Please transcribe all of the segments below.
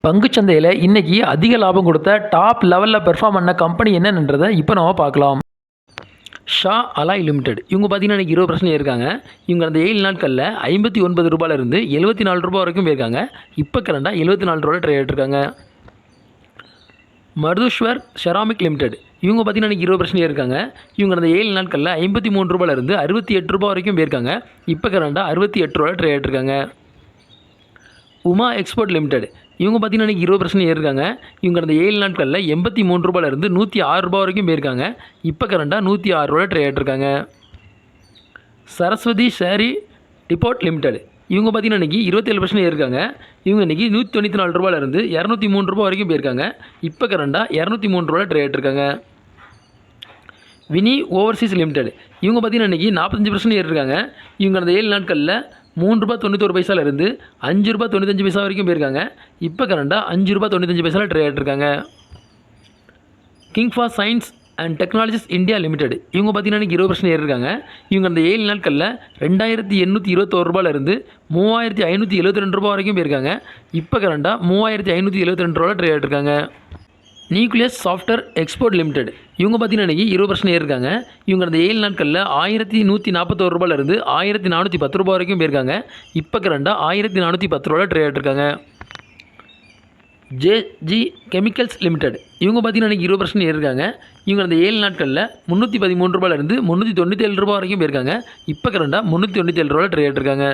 பங்குச்சந்தையில் இன்னைக்கு அதிக லாபம் கொடுத்த டாப் லெவலில் பெர்ஃபார்ம் பண்ண கம்பெனி என்னன்றதை இப்போ நம்ம பார்க்கலாம். ஷா அலாய் லிமிடெட் இவங்க பார்த்தீங்கன்னா இன்றைக்கி 20% இருக்காங்க. இவங்க அந்த 7 நாட்களில் 59 ரூபாயிலிருந்து 74 ரூபா வரைக்கும் போயிருக்காங்க. இப்போ கரண்டாக 74 ரூபாயில் ட்ரேட் ஆகிட்டுருக்காங்க. மருதுஷ்வர் செராமிக் லிமிடெட் இவங்க பார்த்தீங்கன்னா இன்றைக்கி 20% இருக்காங்க. இவங்க அந்த 7 நாட்களில் 53 ரூபாயிலிருந்து 68 ரூபா வரைக்கும் போயிருக்காங்க. இப்போ கரண்டாக 68 ரூபாயில் ட்ரேட் ஆகிட்டுருக்காங்க. உமா எக்ஸ்போர்ட் லிமிடெட் இவங்க பார்த்தீங்கன்னா இன்றைக்கி 20% ஏறிருக்காங்க. இவங்க அந்த 7 நாட்களில் 83 ரூபாயிலிருந்து 106 ரூபா வரைக்கும் போயிருக்காங்க. இப்போ கரண்டாக 106 ரூபாயில் ட்ரேட் ஆகிட்டுருக்காங்க. சரஸ்வதி ஷேரி டிபோர்ட் லிமிடெட் இவங்க பார்த்தீங்கன்னா இன்றைக்கி 27% ஏறிருக்காங்க. இவங்க இன்றைக்கி 194 ரூபாயிலிருந்து 203 ரூபா வரைக்கும் போயிருக்காங்க. இப்போ கரண்டாக 203 ரூபாயில் ட்ரேட் ஆகிட்டுருக்காங்க. வினி ஓவர்சீஸ் லிமிடெட் இவங்க பார்த்தீங்கன்னா இன்றைக்கி 45% ஏறிருக்காங்க. இவங்க அந்த 7 நாட்களில் 3 ரூபா 91 பைசாலேருந்து 5 ரூபா 95 பைசா வரைக்கும் போயிருக்காங்க. இப்போ கரண்டாக 5 ரூபா 95 பைசாவில் ட்ரேட் ஆகிட்டுருக்காங்க. King for Science and Technologies India Limited இவங்க பார்த்தீங்கன்னா 20% ஏறிருக்காங்க. இவங்க அந்த 7 நாட்களில் 2821 ரூபாயிலிருந்து 3572 ரூபா வரைக்கும் போயிருக்காங்க. இப்போ கரண்டாக 3572 ரூபாயில் ட்ரேட் ஆகிட்டுருக்காங்க. நியூக்ளியஸ் சாஃப்ட்வேர் எக்ஸ்போர்ட் லிமிடெட் இவங்க பார்த்தீங்கன்னா இன்றைக்கி 20% ஏறிருக்காங்க. இவங்க அந்த 7 நாட்களில் 1141 ரூபாயிலிருந்து 1410 ரூபா வரைக்கும் போயிருக்காங்க. இப்போ கரண்டாக 1410 ரூபாயில் ட்ரேட் ஆகிட்டுருக்காங்க. ஜேஜி கெமிக்கல்ஸ் லிமிடெட் இவங்க பார்த்தீங்கன்னா இன்றைக்கி 20% ஏறிருக்காங்க. இவங்க அந்த 7 நாட்களில் 313 ரூபாயிலிருந்து 397 ரூபா வரைக்கும் போயிருக்காங்க. இப்போ கரண்டாக 397 ரூபாயில் ட்ரேட் ஆகிட்டுருக்காங்க.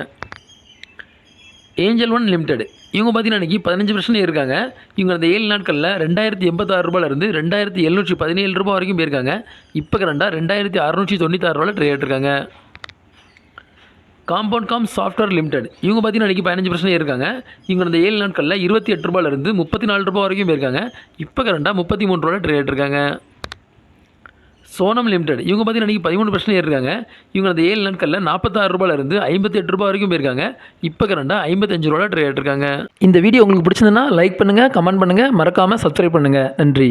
ஏஞ்சல் ஒன் லிமிடெட் இவங்க பார்த்தீங்கன்னா இன்றைக்கி 15% இருக்காங்க. இவங்க அந்த 7 நாட்களில் 2086 ரூபாயிலிருந்து 2717 ரூபா வரைக்கும் போயிருக்காங்க. இப்போ கரண்டாக 2696 ரூபாயில் ட்ரேட் ஆகிட்டுருக்காங்க. காம்பவுண்ட் காம் சாஃப்ட்வேர் லிமிடெட் இவங்க பார்த்தீங்கன்னா இன்றைக்கி 15% இருக்காங்க. இவங்க அந்த 7 நாட்களில் 28 ரூபாயிலிருந்து 34 ரூபா வரைக்கும் போயிருக்காங்க. இப்போ கரண்டாக 33 ரூபாயில் ட்ரேட் ஆகிட்டுருக்காங்க. சோனம் லிமிடெட் இவங்க பார்த்தீங்கன்னா இன்றைக்கி 13% ஏறிருக்காங்க. இவங்க அந்த 7 நாட்களில் 46 ரூபாயிலிருந்து 58 ரூபா வரைக்கும் போயிருக்காங்க. இப்போ கரண்டாக 55 ரூபாயில் ட்ரேட் ஆகிட்டுருக்காங்க. இந்த வீடியோ உங்களுக்கு பிடிச்சிருந்ததுன்னா லைக் பண்ணுங்கள், கமெண்ட் பண்ணுங்கள், மறக்காமல் சப்ஸ்கிரைப் பண்ணுங்கள். நன்றி.